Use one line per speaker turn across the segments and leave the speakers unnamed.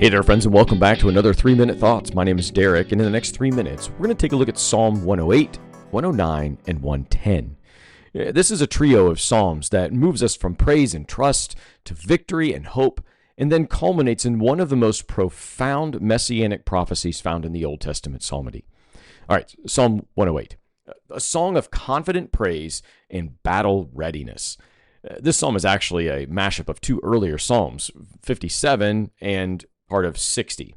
Hey there, friends, and welcome back to another 3-Minute Thoughts. My name is Derek, and in the next 3 minutes, we're going to take a look at Psalm 108, 109, and 110. This is a trio of psalms that moves us from praise and trust to victory and hope, and then culminates in one of the most profound messianic prophecies found in the Old Testament psalmody. All right, Psalm 108, a song of confident praise and battle readiness. This psalm is actually a mashup of two earlier psalms, 57 and part of 60.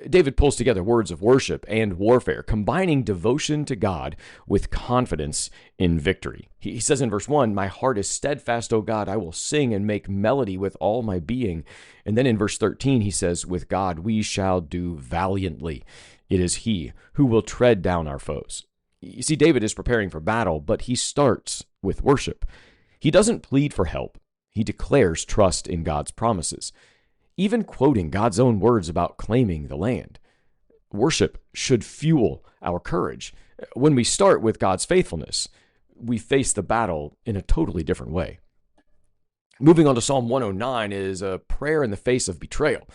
David pulls together words of worship and warfare, combining devotion to God with confidence in victory. He says in verse 1, "My heart is steadfast, O God, I will sing and make melody with all my being." And then in verse 13, he says, "With God we shall do valiantly. It is he who will tread down our foes." You see, David is preparing for battle, but he starts with worship. He doesn't plead for help. He declares trust in God's promises, even quoting God's own words about claiming the land. Worship should fuel our courage. When we start with God's faithfulness, we face the battle in a totally different way. Moving on to Psalm 109 is a prayer in the face of betrayal.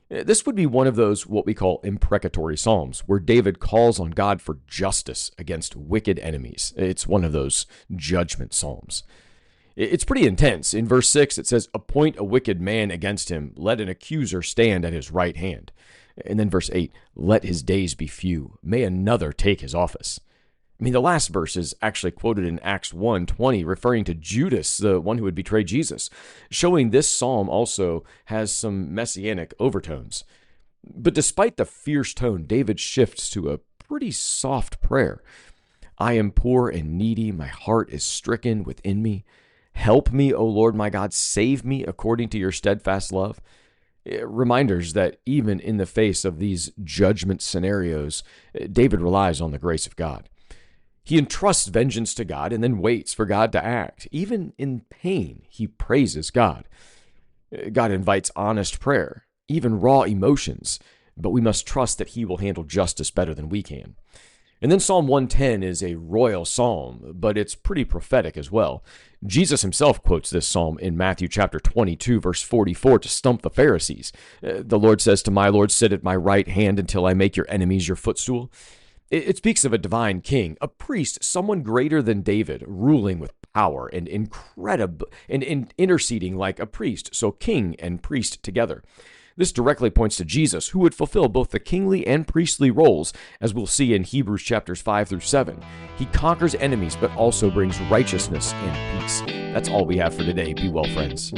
This would be one of those what we call imprecatory psalms, where David calls on God for justice against wicked enemies. It's one of those judgment psalms. It's pretty intense. In verse 6, it says, "Appoint a wicked man against him. Let an accuser stand at his right hand." And then verse 8, "Let his days be few. May another take his office." I mean, the last verse is actually quoted in Acts 1:20, referring to Judas, the one who would betray Jesus, showing this psalm also has some messianic overtones. But despite the fierce tone, David shifts to a pretty soft prayer. "I am poor and needy. My heart is stricken within me. Help me, O Lord my God, save me according to your steadfast love." Reminders that even in the face of these judgment scenarios, David relies on the grace of God. He entrusts vengeance to God and then waits for God to act. Even in pain, he praises God. God invites honest prayer, even raw emotions, but we must trust that he will handle justice better than we can. And then Psalm 110 is a royal psalm, but it's pretty prophetic as well. Jesus himself quotes this psalm in Matthew chapter 22, verse 44, to stump the Pharisees. The Lord says to my Lord, "Sit at my right hand until I make your enemies your footstool." It speaks of a divine king, a priest, someone greater than David, ruling with power and incredible and interceding like a priest, so king and priest together. This directly points to Jesus, who would fulfill both the kingly and priestly roles, as we'll see in Hebrews chapters 5 through 7. He conquers enemies, but also brings righteousness and peace. That's all we have for today. Be well, friends.